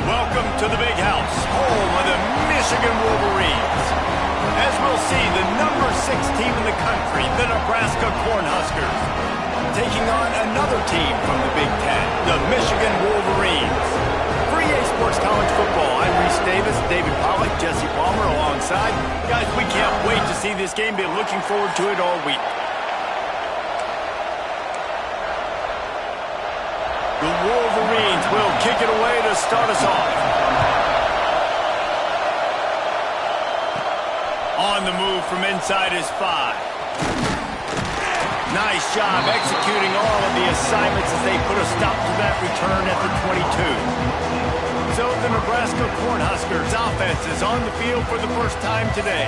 Welcome to the Big House, home of the Michigan Wolverines. As we'll see, the number 6 team in the country, the Nebraska Cornhuskers, taking on another team from the Big Ten, the Michigan Wolverines. For EA Sports College Football, I'm Reese Davis, David Pollack, Jesse Palmer alongside. Guys, we can't wait to see this game. Been looking forward to it all week. The Wolverines will kick it away to start us off. On the move from inside his 5. Nice job executing all of the assignments as they put a stop to that return at the 22. So the Nebraska Cornhuskers offense is on the field for the first time today.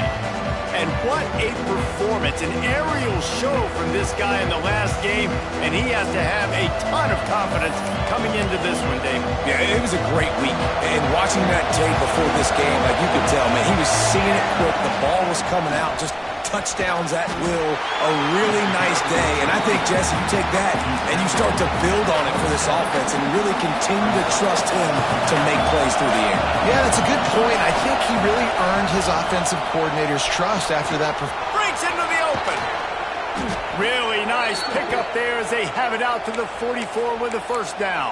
And what a performance, an aerial show from this guy in the last game, and he has to have a ton of confidence coming into this one, Dave. Yeah, it was a great week, and watching that tape before this game, like you could tell, man, he was seeing it quick, the ball was coming out, just touchdowns at will, a really nice day, and I think, Jesse, you take that and you start to build on it for this offense and really continue to trust him to make plays through the air. Yeah, that's a good point. I think he really earned his offensive coordinator's trust after that. Breaks into the open. Really nice pickup there as they have it out to the 44 with a first down.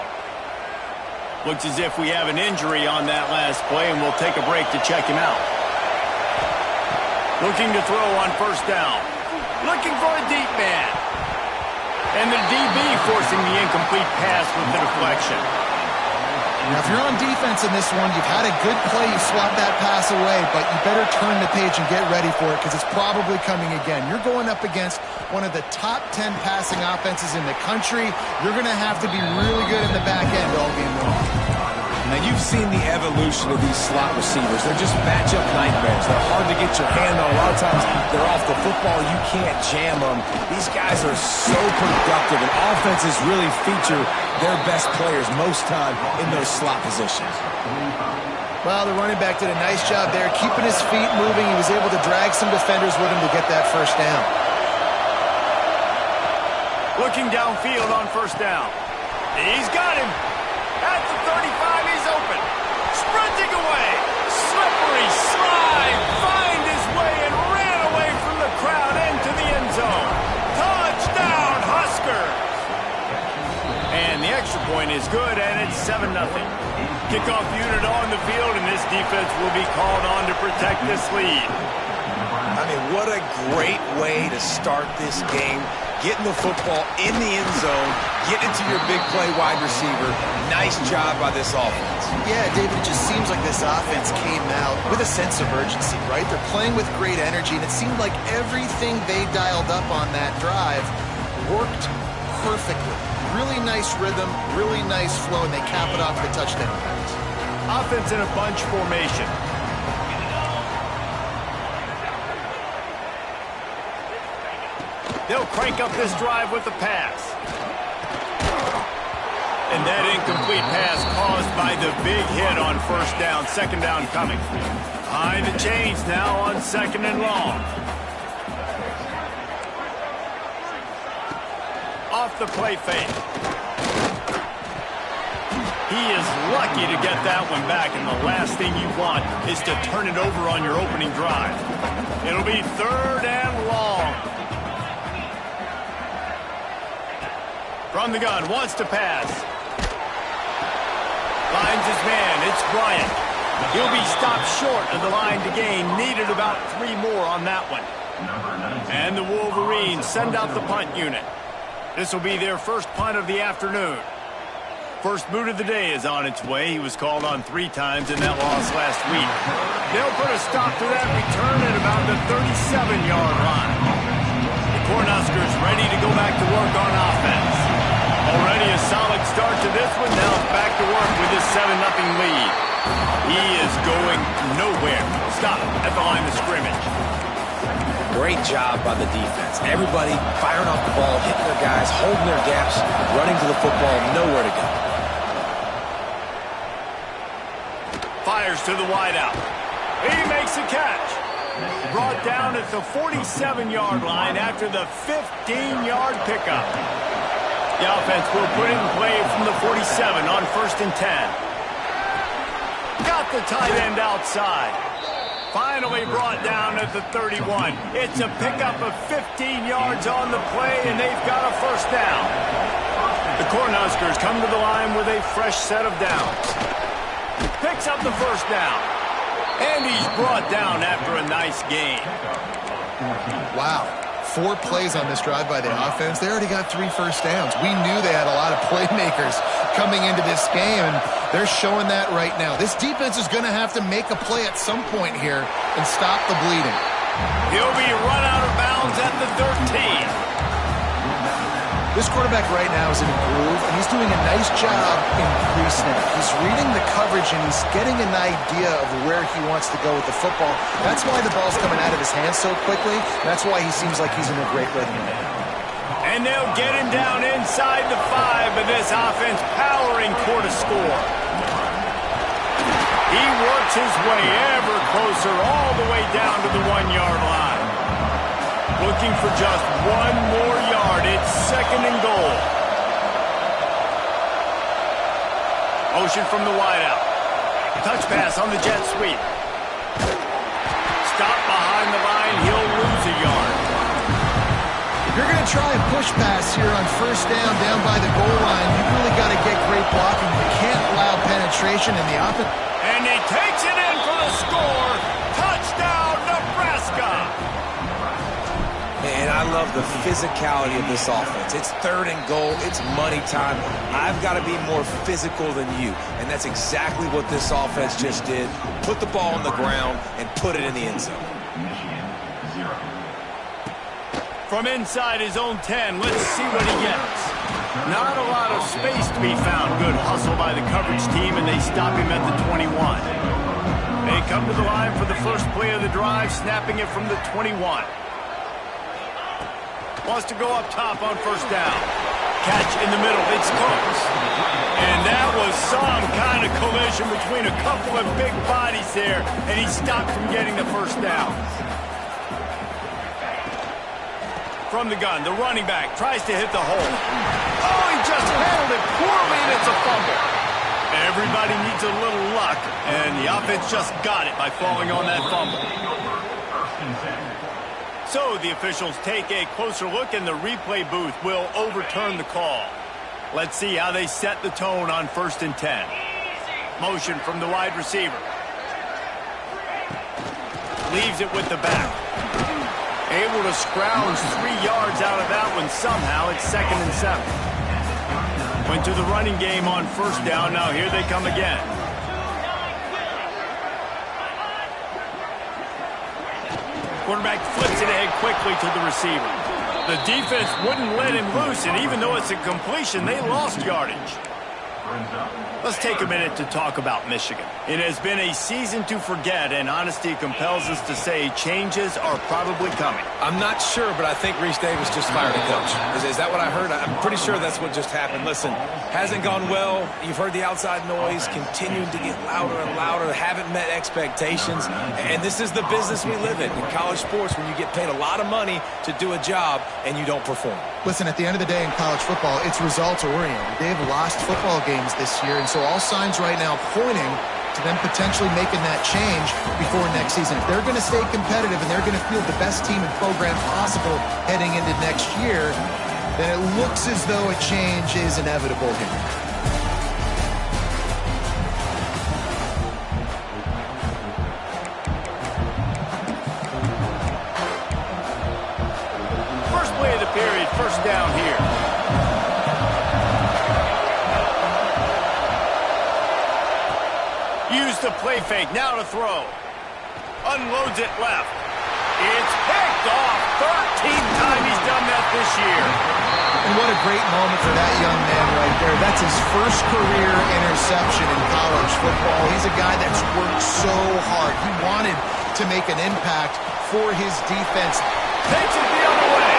Looks as if we have an injury on that last play, and we'll take a break to check him out. Looking to throw on first down. Looking for a deep man. And the DB forcing the incomplete pass with the deflection. Now, if you're on defense in this one, you've had a good play, you swat that pass away, but you better turn the page and get ready for it because it's probably coming again. You're going up against one of the top 10 passing offenses in the country. You're going to have to be really good in the back end all game long. Now, you've seen the evolution of these slot receivers. They're just matchup nightmares. They're hard to get your hand on. A lot of times, they're off the football. You can't jam them. These guys are so productive, and offenses really feature their best players most time in those slot positions. Well, the running back did a nice job there, keeping his feet moving. He was able to drag some defenders with him to get that first down. Looking downfield on first down. He's got him. At the 35, he's open. Sprinting away. Slippery slide. Find his way and ran away from the crowd into the end zone. Touchdown, Huskers. And the extra point is good, and it's 7-0. Kickoff unit on the field, and this defense will be called on to protect this lead. I mean, what a great way to start this game. Getting the football in the end zone, getting it to your big play wide receiver. Nice job by this offense. Yeah, David, it just seems like this offense came out with a sense of urgency, right? They're playing with great energy, and it seemed like everything they dialed up on that drive worked perfectly. Really nice rhythm, really nice flow, and they cap it off with a touchdown pass. Offense in a bunch formation. They'll crank up this drive with the pass. And that incomplete pass caused by the big hit on first down. Second down coming. Behind the chains now on second and long. Off the play fake. He is lucky to get that one back, and the last thing you want is to turn it over on your opening drive. It'll be third and long. From the gun, wants to pass. Finds his man, it's Bryant. He'll be stopped short of the line to gain. Needed about 3 more on that one. And the Wolverines send out the punt unit. This will be their first punt of the afternoon. First boot of the day is on its way. He was called on 3 times in that loss last week. They'll put a stop to that return at about the 37-yard line. The Cornhuskers ready to go back to work on offense. Already a solid start to this one. Now back to work with his 7-0 lead. He is going nowhere. Stop at the line of scrimmage. Great job by the defense. Everybody firing off the ball, hitting their guys, holding their gaps, running to the football, nowhere to go. Fires to the wideout. He makes a catch. Brought down at the 47-yard line after the 15-yard pickup. The offense will put it in play from the 47 on 1st and 10. Got the tight end outside. Finally brought down at the 31. It's a pickup of 15 yards on the play, and they've got a first down. The Cornhuskers come to the line with a fresh set of downs. Picks up the first down. And he's brought down after a nice gain. Wow. 4 plays on this drive by the offense. They already got 3 first downs. We knew they had a lot of playmakers coming into this game, and they're showing that right now. This defense is going to have to make a play at some point here and stop the bleeding. He'll be run out of bounds at the 13. This quarterback right now is in a groove, and he's doing a nice job in pre-snap. He's reading the coverage, and he's getting an idea of where he wants to go with the football. That's why the ball's coming out of his hands so quickly. That's why he seems like he's in a great rhythm. And they'll get him down inside the 5, but this offense powering toward a score. He works his way ever closer all the way down to the 1-yard line. Looking for just 1 more yard. It's 2nd and goal. Motion from the wideout. Touch pass on the jet sweep. Stop behind the line. He'll lose a yard. If you're going to try a push pass here on first down by the goal line, you've really got to get great blocking. You can't allow penetration in the offense. And he takes it in for the score. Touchdown, Nebraska. And I love the physicality of this offense. It's 3rd and goal. It's money time. I've got to be more physical than you. And that's exactly what this offense just did. Put the ball on the ground and put it in the end zone. From inside his own 10, let's see what he gets. Not a lot of space to be found. Good hustle by the coverage team, and they stop him at the 21. They come to the line for the first play of the drive, snapping it from the 21. Wants to go up top on first down. Catch in the middle. It's close. And that was some kind of collision between a couple of big bodies there, and he stopped from getting the first down. From the gun, the running back tries to hit the hole. Oh, he just handled it poorly, and it's a fumble. Everybody needs a little luck, and the offense just got it by falling on that fumble. So the officials take a closer look, and the replay booth will overturn the call. Let's see how they set the tone on 1st and 10. Motion from the wide receiver. Leaves it with the back. Able to scrounge 3 yards out of that one somehow. It's 2nd and 7. Went to the running game on first down. Now here they come again. Quarterback flips it ahead quickly to the receiver. The defense wouldn't let him loose, and even though it's a completion, they lost yardage. Let's take a minute to talk about Michigan. It has been a season to forget, and honesty compels us to say changes are probably coming. I'm not sure, but I think Reese Davis just fired a coach. Is that what I heard? I'm pretty sure that's what just happened. Listen, hasn't gone well. You've heard the outside noise continuing to get louder and louder. Haven't met expectations. And this is the business we live in college sports, when you get paid a lot of money to do a job and you don't perform. Listen, at the end of the day in college football, it's results-oriented. They've lost football games this year, and so all signs right now pointing to them potentially making that change before next season. If they're going to stay competitive and they're going to field the best team and program possible heading into next year, then it looks as though a change is inevitable here. First play of the period, first down here. Use the play fake, now to throw. Unloads it left. It's picked off. 13th time he's done that this year. And what a great moment for that young man right there. That's his first career interception in college football. He's a guy that's worked so hard. He wanted to make an impact for his defense. Takes it the other way.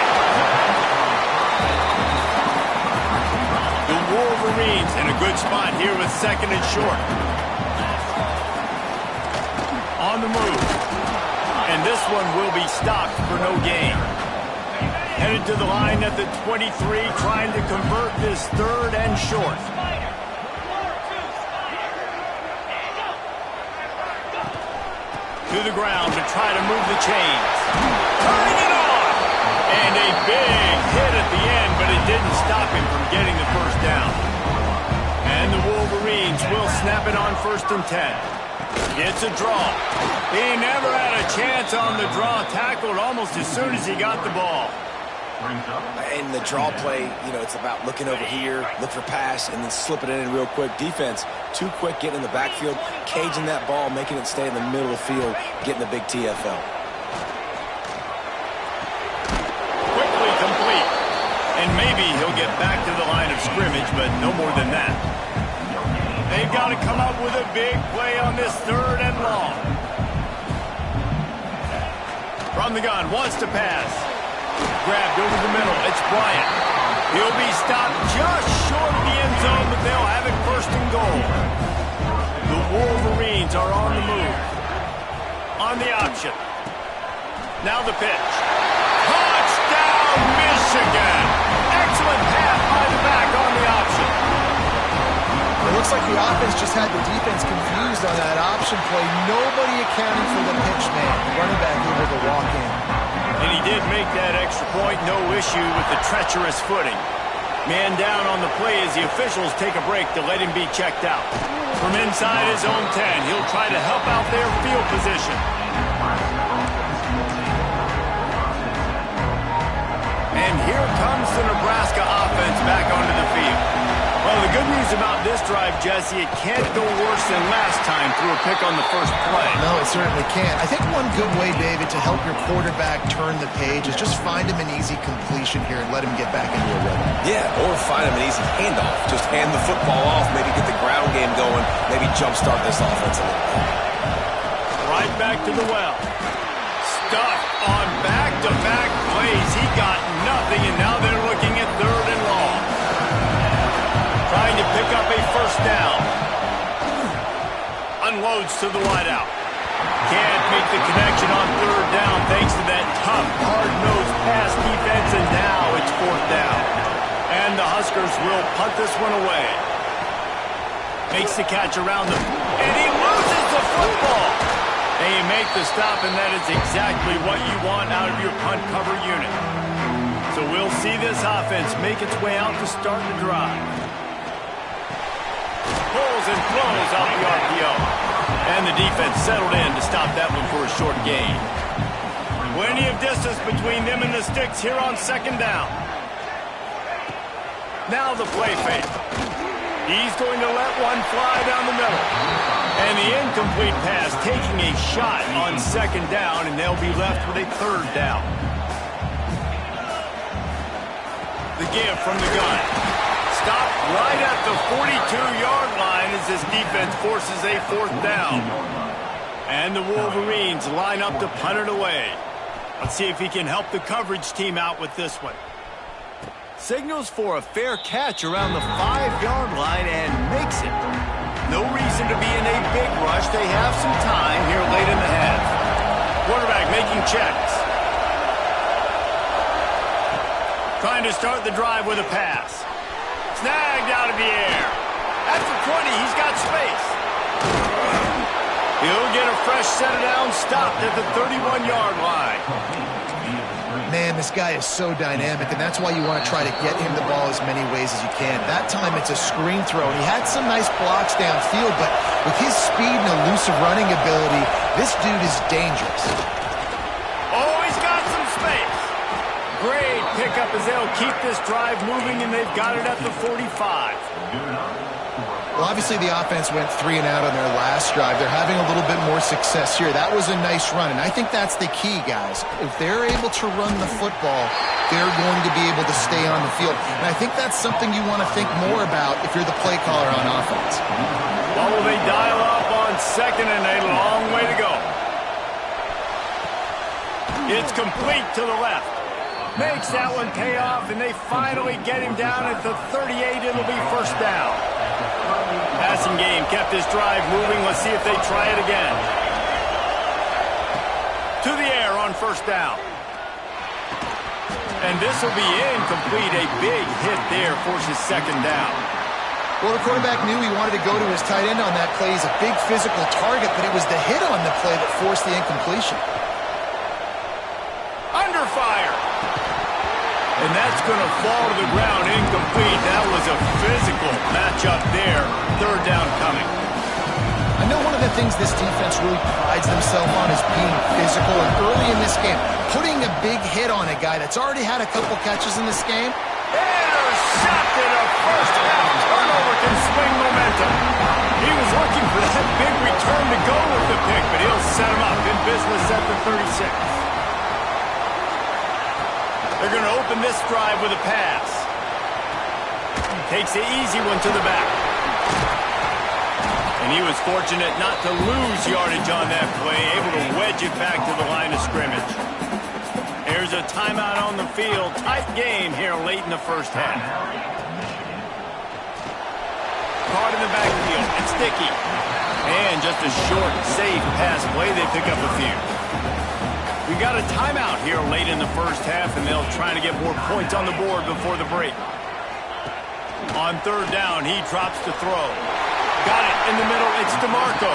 The Wolverines in a good spot here with 2nd and short. On the move. And this one will be stopped for no gain. Headed to the line at the 23, trying to convert this 3rd and short. To the ground to try to move the chains. Turning it on! And a big hit at the end, but it didn't stop him from getting the first down. And the Wolverines will snap it on 1st and 10. Gets a draw. He never had a chance on the draw. Tackled almost as soon as he got the ball. And the draw play, it's about looking over here, look for pass, and then slipping it in real quick. Defense, too quick getting in the backfield, caging that ball, making it stay in the middle of the field, getting the big TFL. Quickly complete. And maybe he'll get back to the line of scrimmage, but no more than that. They've got to come up with a big play on this 3rd and long. From the gun, wants to pass. Grabbed over the middle. It's Bryant. He'll be stopped just short of the end zone, but they'll have it 1st and goal. The Wolverines are on the move. On the option. Now the pitch. Touchdown, Michigan! Excellent pass by the back on the option. It looks like the offense just had the defense confused on that option play. Nobody accounting for the pitch man. The running back able to walk in. And he did make that extra point, no issue with the treacherous footing. Man down on the play as the officials take a break to let him be checked out. From inside his own 10, he'll try to help out their field position. And here comes the Nebraska offense back onto the field. Well, the good news about this drive, Jesse, it can't go worse than last time through a pick on the first play. No, it certainly can't. I think one good way, David, to help your quarterback turn the page is just find him an easy completion here and let him get back into a rhythm. Yeah, or find him an easy handoff. Just hand the football off, maybe get the ground game going, maybe jumpstart this offense a little bit. Right back to the well. Stuffed on back-to-back plays. He got nothing, and now they're looking at 3rd and long. Trying to pick up a 1st down. Unloads to the wideout. Can't make the connection on 3rd down thanks to that tough, hard-nosed pass defense, and now it's 4th down. And the Huskers will punt this one away. Makes the catch around them, and he loses the football. They make the stop, and that is exactly what you want out of your punt cover unit. So we'll see this offense make its way out to start the drive. Pulls and throws off the RPO. And the defense settled in to stop that one for a short gain. Plenty of distance between them and the sticks here on 2nd down. Now the play fake. He's going to let one fly down the middle. And the incomplete pass taking a shot on 2nd down, and they'll be left with a 3rd down. The give from the gun. Stopped right at the 42-yard line as this defense forces a 4th down. And the Wolverines line up to punt it away. Let's see if he can help the coverage team out with this one. Signals for a fair catch around the 5-yard line and makes it. No reason to be in a big rush. They have some time here late in the half. Quarterback making checks. Trying to start the drive with a pass. Snagged out of the air. At the 20, he's got space. He'll get a fresh set of downs, stopped at the 31-yard line. Man, this guy is so dynamic, and that's why you want to try to get him the ball as many ways as you can. That time, it's a screen throw, and he had some nice blocks downfield, but with his speed and elusive running ability, this dude is dangerous. Oh, he's got some space. Great pickup as they'll keep this drive moving, and they've got it at the 45. Well, obviously the offense went 3 and out on their last drive. They're having a little bit more success here. That was a nice run, and I think that's the key, guys. If they're able to run the football, they're going to be able to stay on the field. And I think that's something you want to think more about if you're the play caller on offense. Well, will they dial up on 2nd and a long way to go? It's complete to the left. Makes that one pay off, and they finally get him down at the 38. It'll be 1st down. Passing game kept this drive moving. Let's see if they try it again. To the air on 1st down. And this will be incomplete. A big hit there forces 2nd down. Well, the quarterback knew he wanted to go to his tight end on that play. He's a big physical target, but it was the hit on the play that forced the incompletion. Under fire. And that's going to fall to the ground incomplete. That was a physical matchup there. Third down coming. I know one of the things this defense really prides themselves on is being physical. And early in this game, putting a big hit on a guy that's already had a couple catches in this game. Intercepted a first half. Turnover can swing momentum. He was looking for that big return to go with the pick, but he'll set him up in business at the 36. They're going to open this drive with a pass. Takes the easy one to the back. And he was fortunate not to lose yardage on that play, able to wedge it back to the line of scrimmage. There's a timeout on the field. Tight game here late in the first half. Caught in the backfield. It's Dickey. And just a short, safe pass play. They pick up a few. We got a timeout here late in the first half, and they'll try to get more points on the board before the break. On third down, he drops to throw. Got it in the middle. It's DeMarco.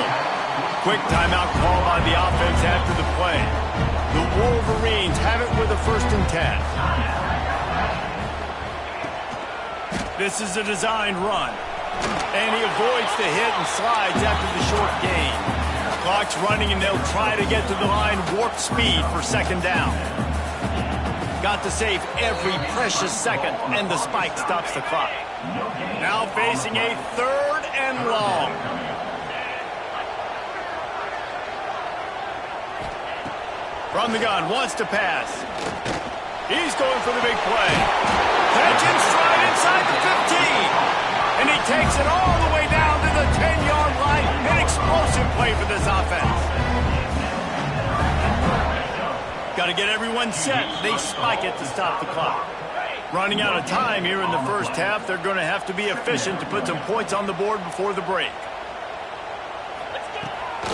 Quick timeout call by the offense after the play. The Wolverines have it with a 1st and 10. This is a designed run. And he avoids the hit and slides after the short gain. Clock's running, and they'll try to get to the line warp speed for 2nd down. Got to save every precious second, and the spike stops the clock. Now facing a 3rd and long. From the gun, wants to pass. He's going for the big play. Catch and stride inside the 15. And he takes it all the way down to the 10-yard line. An explosive play for this offense. Got to get everyone set. They spike it to stop the clock. Running out of time here in the first half. They're going to have to be efficient to put some points on the board before the break.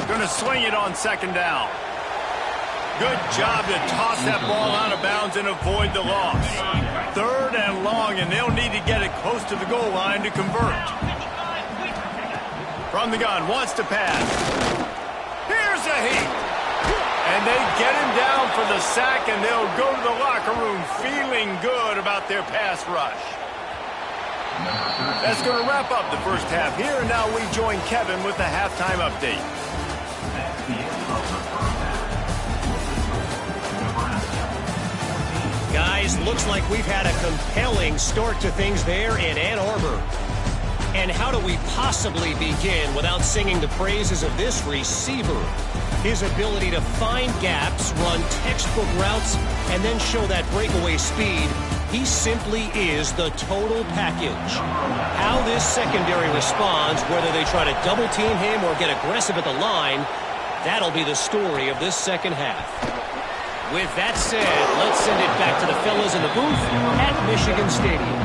Going to swing it on 2nd down. Good job to toss that ball out of bounds and avoid the loss. 3rd and long, and they'll need to get it close to the goal line to convert. From the gun, wants to pass. Here's a hit. And they get him down for the sack, and they'll go to the locker room feeling good about their pass rush. That's going to wrap up the first half here, and now we join Kevin with the halftime update. Guys, looks like we've had a compelling start to things there in Ann Arbor. And how do we possibly begin without singing the praises of this receiver? His ability to find gaps, run textbook routes, and then show that breakaway speed. He simply is the total package. How this secondary responds, whether they try to double team him or get aggressive at the line, that'll be the story of this second half. With that said, let's send it back to the fellas in the booth at Michigan Stadium.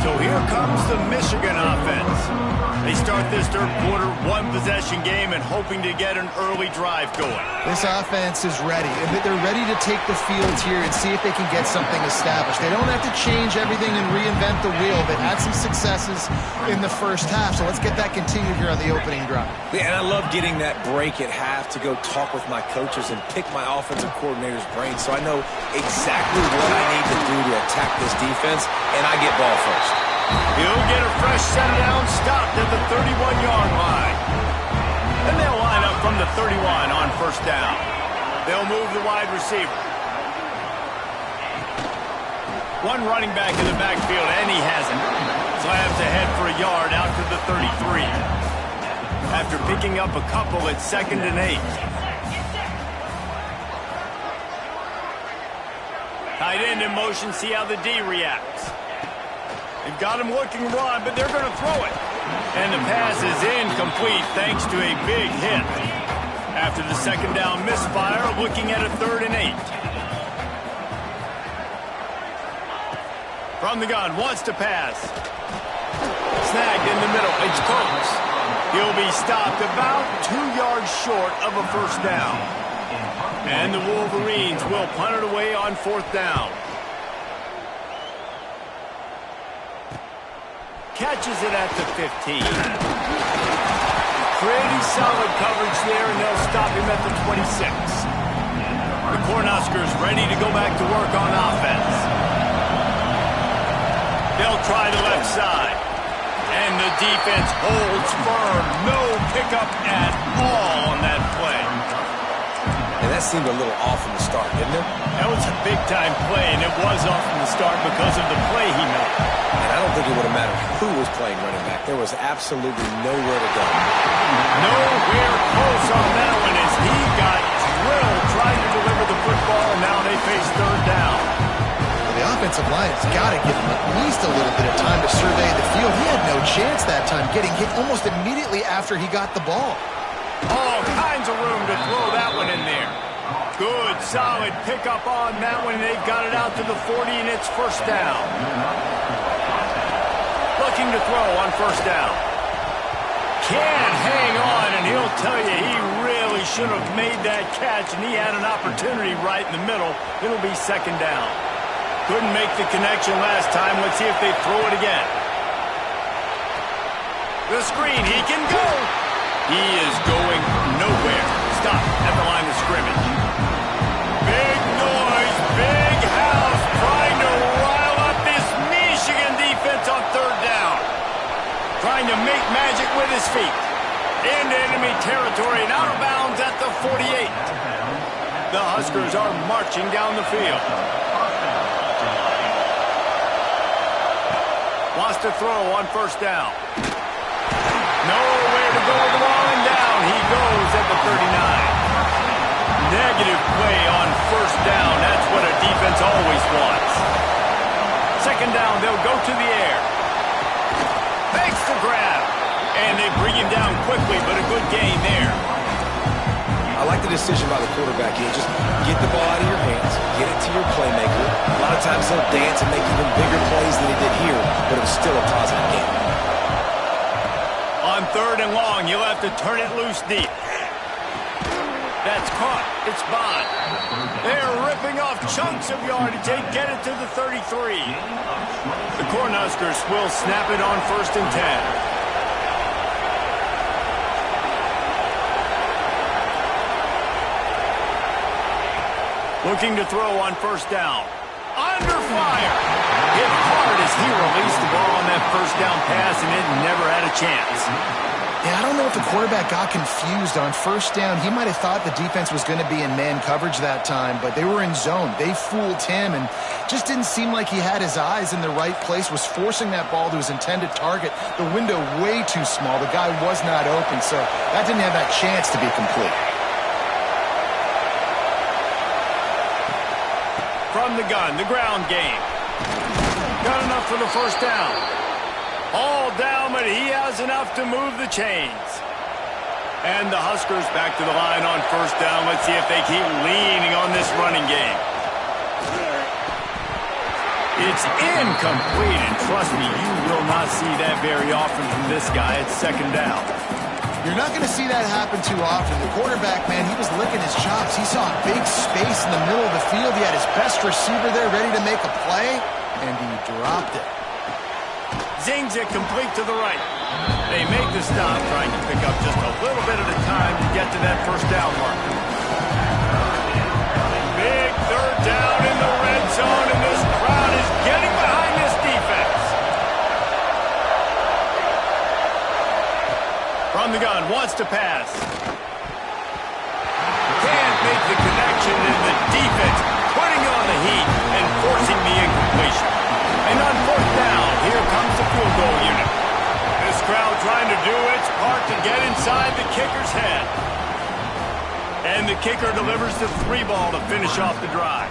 So here comes the Michigan offense. They start this third quarter, 1-possession game, and hoping to get an early drive going. This offense is ready. They're ready to take the field here and see if they can get something established. They don't have to change everything and reinvent the wheel. They've had some successes in the first half, so let's get that continued here on the opening drive. Yeah, and I love getting that break at half to go talk with my coaches and pick my offensive coordinator's brain so I know exactly what I need to do to attack this defense, and I get ball first. He'll get a fresh set down, stopped at the 31-yard line. Then they'll line up from the 31 on 1st down. They'll move the wide receiver. One running back in the backfield, and he has it. Slams ahead for a yard out to the 33. After picking up a couple, it's 2nd and 8. Tight end in motion, see how the D reacts. They've got him looking run, but they're going to throw it. And the pass is incomplete thanks to a big hit. After the 2nd down misfire, looking at a 3rd and 8. From the gun, wants to pass. Snagged in the middle, it's close. He'll be stopped about 2 yards short of a 1st down. And the Wolverines will punt it away on 4th down. catches it at the 15. Pretty solid coverage there, and they'll stop him at the 26. The Cornhuskers ready to go back to work on offense. They'll try the left side. And the defense holds firm. No pickup at all on that play. And that seemed a little off from the start, didn't it? That was a big-time play, and it was off from the start because of the play he made. And I don't think it would have mattered who was playing running back. There was absolutely nowhere to go. Nowhere close on that one as he got drilled trying to deliver the football, and now they face third down. The offensive line has got to give him at least a little bit of time to survey the field. He had no chance that time, getting hit almost immediately after he got the ball. All kinds of room to throw that one in there. Good, solid pickup on that one. They've got it out to the 40, and it's first down. Looking to throw on first down. Can't hang on, and he'll tell you he really should have made that catch, and he had an opportunity right in the middle. It'll be second down. Couldn't make the connection last time. Let's see if they throw it again. The screen, he can go. He is going nowhere. Stop at the line of scrimmage. Big noise, big house, trying to rile up this Michigan defense on third down. Trying to make magic with his feet. Into enemy territory and out of bounds at the 48. The Huskers are marching down the field. Wants to throw on first down. Nowhere to go with the ball, and down he goes at the 39. Negative play on first down. That's what a defense always wants. Second down, they'll go to the air. Makes the grab. And they bring him down quickly, but a good gain there. I like the decision by the quarterback here. Just get the ball out of your hands, get it to your playmaker. A lot of times he'll dance and make even bigger plays than he did here, but it was still a positive game. On third and long, you'll have to turn it loose deep. That's caught. It's Bond. They're ripping off chunks of yardage. They get it to the 33. The Cornhuskers will snap it on first and 10. Looking to throw on first down. Under fire. Hit hard as he released the ball on that first down pass, and it never had a chance. Yeah, I don't know if the quarterback got confused on first down. He might have thought the defense was going to be in man coverage that time, but they were in zone. They fooled him, and just didn't seem like he had his eyes in the right place, was forcing that ball to his intended target. The window way too small. The guy was not open, so that didn't have that chance to be complete. From the gun, the ground game. Got enough for the first down. All down, but he has enough to move the chains. And the Huskers back to the line on first down. Let's see if they keep leaning on this running game. It's incomplete, and trust me, you will not see that very often from this guy. It's second down. You're not going to see that happen too often. The quarterback, man, he was licking his chops. He saw a big space in the middle of the field. He had his best receiver there ready to make a play, and he dropped it. Zings it complete to the right. They make the stop, trying to pick up just a little bit at a time to get to that first down mark. Big third down in the red zone, and this crowd is getting behind this defense. From the gun, wants to pass. Can't make the connection, and the defense putting on the heat and forcing the incompletion. And on fourth down, here comes the field goal unit. This crowd trying to do its part to get inside the kicker's head. And the kicker delivers the 3-ball to finish off the drive.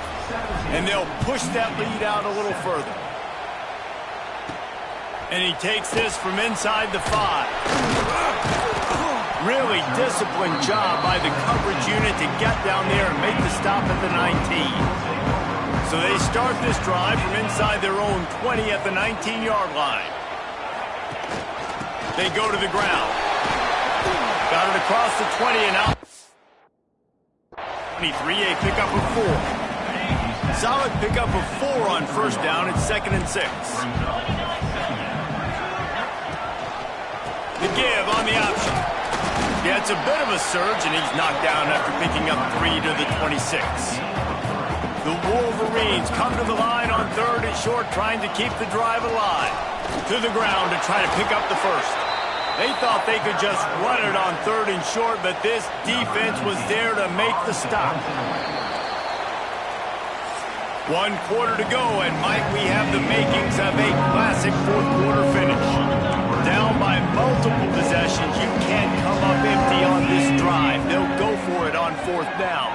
And they'll push that lead out a little further. And he takes this from inside the 5. Really disciplined job by the coverage unit to get down there and make the stop at the 19. So they start this drive from inside their own 20 at the 19-yard line. They go to the ground. Got it across the 20 and out. 23, a pickup of 4. Solid pickup of 4 on first down. It's second and 6. The give on the option. Gets a bit of a surge, and he's knocked down after picking up 3 to the 26. The Wolverines come to the line on 3rd and short, trying to keep the drive alive. To the ground to try to pick up the first. They thought they could just run it on 3rd and short, but this defense was there to make the stop. 1 quarter to go, and Mike, we have the makings of a classic 4th quarter finish. Down by multiple possessions, you can't come up empty on this drive. They'll go for it on 4th down.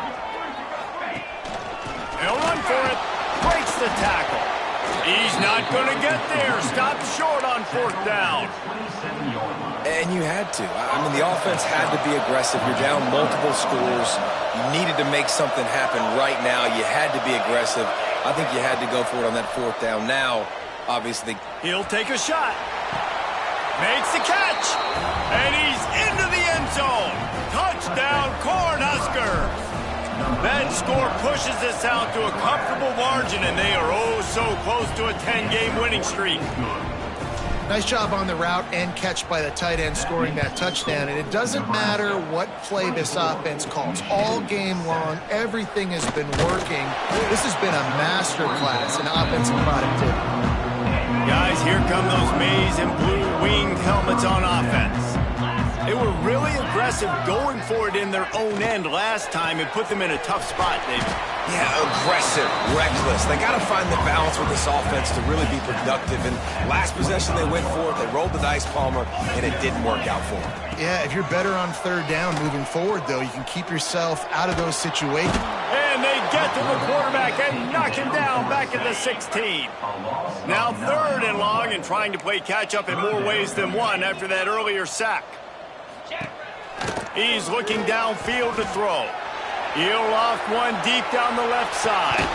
They'll run for it. Breaks the tackle. He's not going to get there. Stopped short on 4th down. And you had to. I mean, the offense had to be aggressive. You're down multiple scores. You needed to make something happen right now. You had to be aggressive. I think you had to go for it on that 4th down. Now, obviously, he'll take a shot. Makes the catch. And he's into the end zone. Touchdown, Cornhuskers. That score pushes us out to a comfortable margin, and they are oh so close to a 10-game winning streak. Nice job on the route and catch by the tight end scoring that touchdown. And it doesn't matter what play this offense calls. All game long, everything has been working. This has been a masterclass in offensive productivity. Guys, here come those maize and blue winged helmets on offense. They were really aggressive going for it in their own end last time and put them in a tough spot, David. yeah, aggressive, reckless. They got to find the balance with this offense to really be productive. And last possession they went for it, they rolled the dice, Palmer, and it didn't work out for them. Yeah, if you're better on 3rd down moving forward, though, you can keep yourself out of those situations. And they get to the quarterback and knock him down back at the 16. Now 3rd and long and trying to play catch-up in more ways than one after that earlier sack. He's looking downfield to throw. He'll loft one deep down the left side.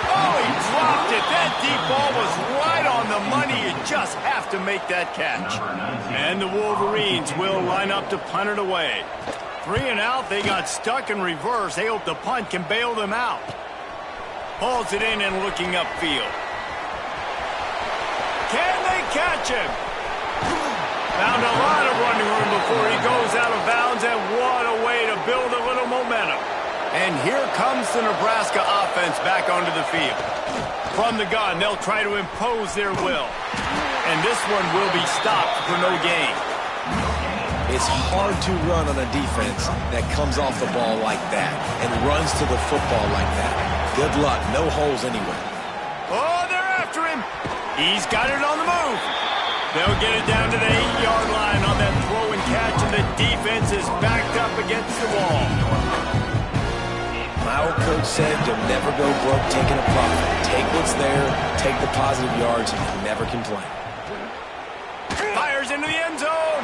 Oh, he dropped it. That deep ball was right on the money. You just have to make that catch. And the Wolverines will line up to punt it away. 3 and out, they got stuck in reverse. They hope the punt can bail them out. Pulls it in and looking upfield. Can they catch him? Found a lot of running room before he goes out of bounds, and what a way to build a little momentum. And here comes the Nebraska offense back onto the field. From the gun, they'll try to impose their will. And this one will be stopped for no gain. It's hard to run on a defense that comes off the ball like that and runs to the football like that. Good luck. No holes anywhere. Oh, they're after him. He's got it on the move. They'll get it down to the 8-yard line on that throw and catch, and the defense is backed up against the wall. My old coach said you'll never go broke taking a profit. Take what's there, take the positive yards, and you never complain. Fires into the end zone.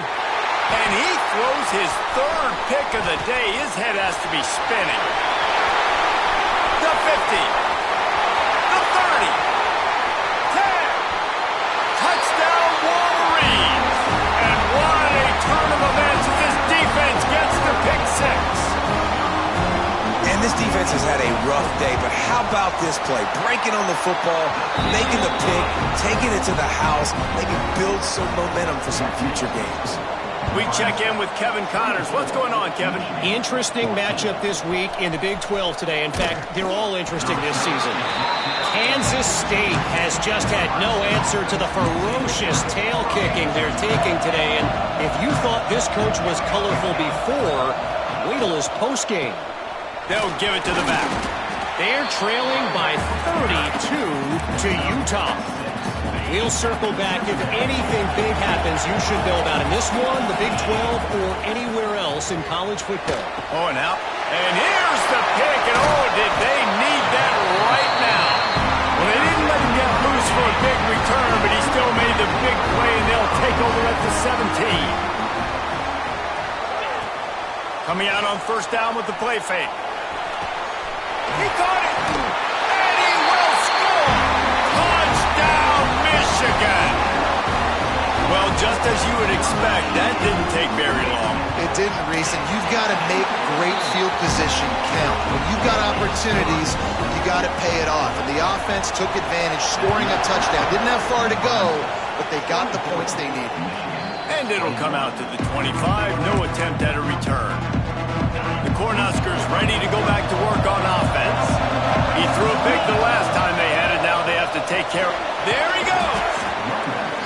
And he throws his 3rd pick of the day. His head has to be spinning. The 50. The 30. 10. Touchdown Wolverines. And what a turn of events as this defense gets the pick 6. And this defense has had a rough day, but how about this play? Breaking on the football, making the pick, taking it to the house, maybe build some momentum for some future games. We check in with Kevin Connors. What's going on, Kevin? Interesting matchup this week in the Big 12 today. In fact, they're all interesting this season. Kansas State has just had no answer to the ferocious tail kicking they're taking today. And if you thought this coach was colorful before, wait till his postgame. They'll give it to the back. They're trailing by 32 to Utah. We'll circle back. If anything big happens, you should know about in this one, the Big 12, or anywhere else in college football. Oh, now. And here's the pick. And oh, did they need that right now. Well, they didn't let him get loose for a big return, but he still made the big play, and they'll take over at the 17. Coming out on 1st down with the play fake. He caught it. And he will score. Touchdown, Michigan. Well, just as you would expect, that didn't take very long. It didn't, Reese, and you've got to make great field position count. When you've got opportunities, you got to pay it off. And the offense took advantage, scoring a touchdown. Didn't have far to go, but they got the points they needed. And it'll come out to the 25. No attempt at a return. The Cornhuskers ready to go back to work on offense. He threw a pick the last time they had it. Now they have to take care of it. There he goes.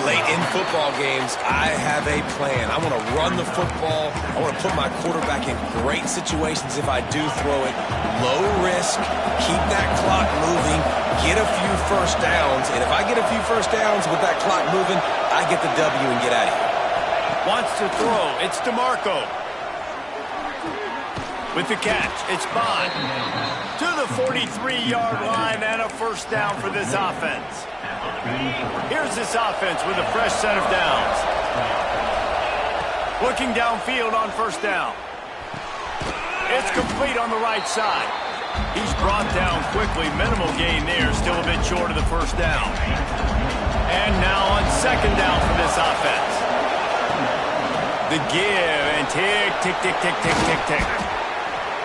Late in football games, I have a plan. I want to run the football. I want to put my quarterback in great situations if I do throw it. Low risk, keep that clock moving, get a few first downs. And if I get a few first downs with that clock moving, I get the W and get out of here. Wants to throw. It's DeMarco. With the catch, it's Bond. To the 43-yard line and a first down for this offense. Here's this offense with a fresh set of downs. Looking downfield on first down. It's complete on the right side. He's brought down quickly. Minimal gain there. Still a bit short of the first down. And now on second down for this offense. The give and tick, tick, tick, tick, tick, tick, tick.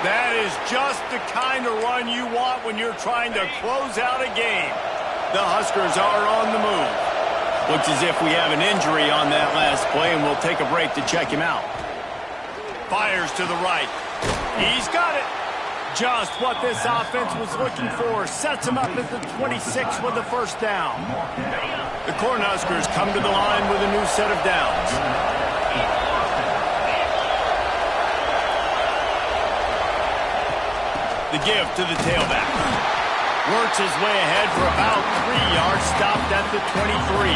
That is just the kind of run you want when you're trying to close out a game. The Huskers are on the move. Looks as if we have an injury on that last play, and we'll take a break to check him out. Fires to the right. He's got it. Just what this offense was looking for. Sets him up at the 26 with the first down. The Cornhuskers come to the line with a new set of downs. The give to the tailback. Works his way ahead for about 3 yards, stopped at the 23.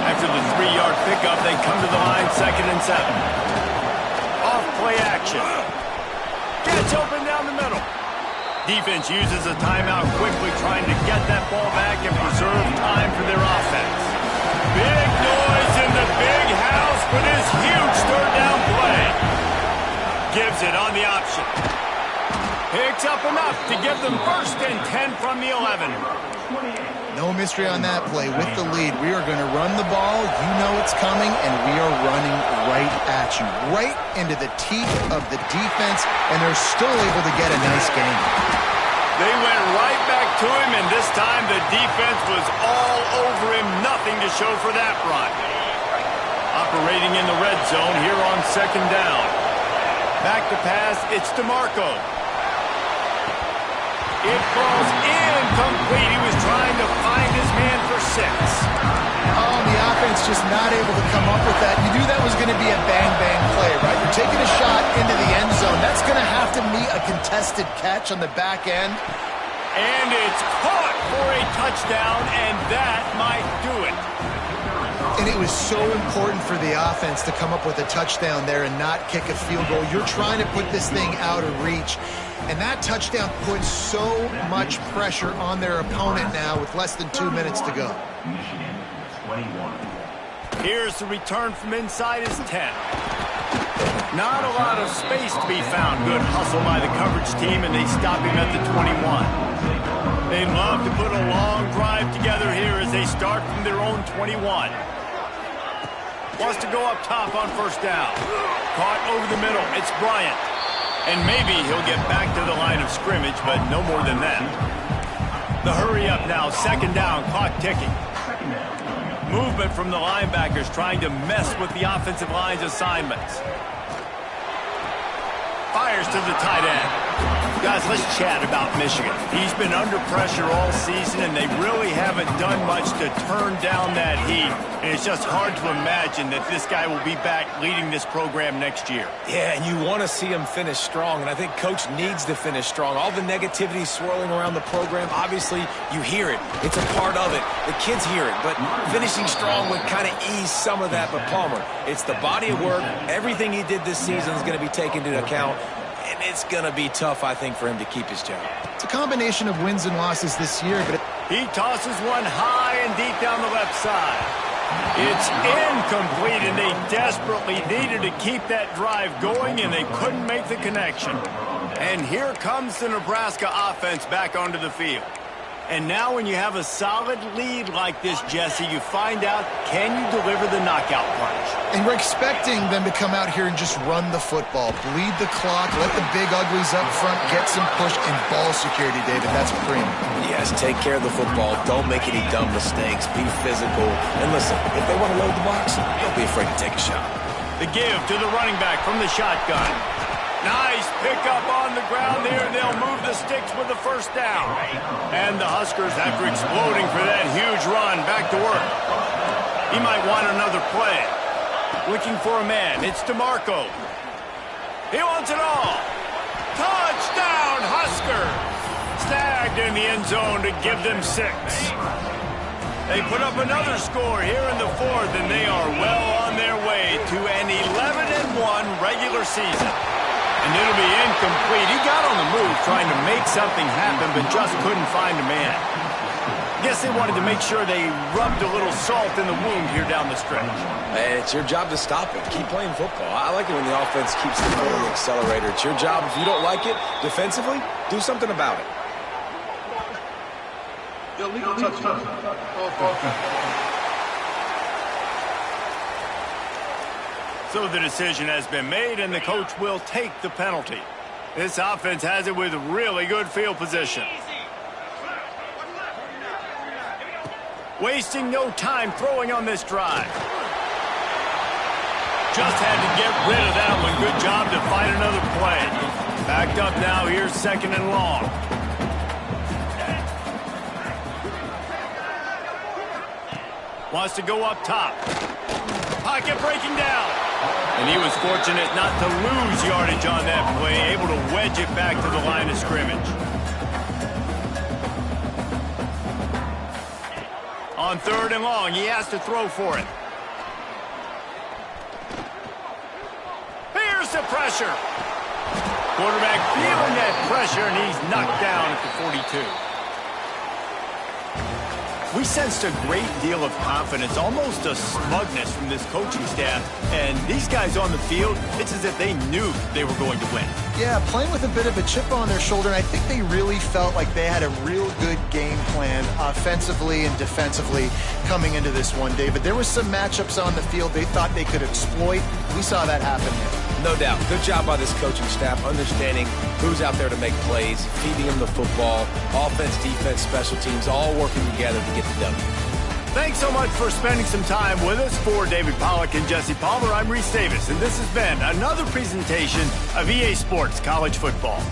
After the 3-yard pickup, they come to the line 2nd and 7. Off play action. Gets open down the middle. Defense uses a timeout quickly, trying to get that ball back and preserve time for their offense. Big noise in the big house for this huge third down play. Gives it on the option. Picks up enough to give them 1st and 10 from the 11. No mystery on that play. With the lead, we are going to run the ball. You know it's coming, and we are running right at you. Right into the teeth of the defense, and they're still able to get a nice gain. They went right back to him, and this time the defense was all over him. Nothing to show for that run. Operating in the red zone here on 2nd down. Back to pass, it's DeMarco. It falls incomplete. He was trying to find his man for 6. Oh, the offense just not able to come up with that. You knew that was going to be a bang-bang play, right? You're taking a shot into the end zone. That's going to have to meet a contested catch on the back end. And it's caught for a touchdown, and that might do it. And it was so important for the offense to come up with a touchdown there and not kick a field goal. You're trying to put this thing out of reach. And that touchdown puts so much pressure on their opponent now with less than 2 minutes to go. Here's the return from inside his 10. Not a lot of space to be found. Good hustle by the coverage team, and they stop him at the 21. They'd love to put a long drive together here as they start from their own 21. Wants to go up top on first down. Caught over the middle. It's Bryant. And maybe he'll get back to the line of scrimmage, but no more than that. The hurry up now, 2nd down, clock ticking. Movement from the linebackers trying to mess with the offensive line's assignments. Fires to the tight end. Guys, let's chat about Michigan. He's been under pressure all season, and they really haven't done much to turn down that heat. And it's just hard to imagine that this guy will be back leading this program next year. Yeah, and you want to see him finish strong, and I think Coach needs to finish strong. All the negativity swirling around the program, obviously, you hear it. It's a part of it. The kids hear it, but finishing strong would kind of ease some of that. But Palmer, it's the body of work. Everything he did this season is going to be taken into account. And it's going to be tough, I think, for him to keep his job. It's a combination of wins and losses this year, but he tosses one high and deep down the left side. It's incomplete, and they desperately needed to keep that drive going, and they couldn't make the connection. And here comes the Nebraska offense back onto the field. And now when you have a solid lead like this, Jesse, you find out, can you deliver the knockout punch? And we're expecting them to come out here and just run the football, bleed the clock, let the big uglies up front get some push and ball security, David. That's premium. Yes, take care of the football. Don't make any dumb mistakes. Be physical. And listen, if they want to load the box, don't be afraid to take a shot. The give to the running back from the shotgun. Nice pickup on the ground there. They'll move the sticks with the first down. And the Huskers, after exploding for that huge run, back to work. He might want another play. Looking for a man. It's DeMarco. He wants it all. Touchdown, Husker. Snagged in the end zone to give them 6. They put up another score here in the 4th, and they are well on their way to an 11-1 regular season. And it'll be incomplete. He got on the move trying to make something happen, but just couldn't find a man. Guess they wanted to make sure they rubbed a little salt in the wound here down the stretch. Hey, it's your job to stop it. Keep playing football. I like it when the offense keeps the foot on the accelerator. It's your job. If you don't like it defensively, do something about it. Illegal touchdown. So the decision has been made, and the coach will take the penalty. This offense has it with really good field position. Wasting no time throwing on this drive. Just had to get rid of that one. Good job to find another play. Backed up now. Here's 2nd and long. Wants to go up top. Pocket breaking down. And he was fortunate not to lose yardage on that play, able to wedge it back to the line of scrimmage. On 3rd and long, he has to throw for it. Here's the pressure. Quarterback feeling that pressure, and he's knocked down at the 42. We sensed a great deal of confidence, almost a smugness from this coaching staff. And these guys on the field, it's as if they knew they were going to win. Yeah, playing with a bit of a chip on their shoulder, and I think they really felt like they had a real good game plan offensively and defensively coming into this one, David. There were some matchups on the field they thought they could exploit. We saw that happen here. No doubt. Good job by this coaching staff, understanding who's out there to make plays, feeding them the football, offense, defense, special teams, all working together to get the W. Thanks so much for spending some time with us. For David Pollack and Jesse Palmer, I'm Reese Davis, and this has been another presentation of EA Sports College Football.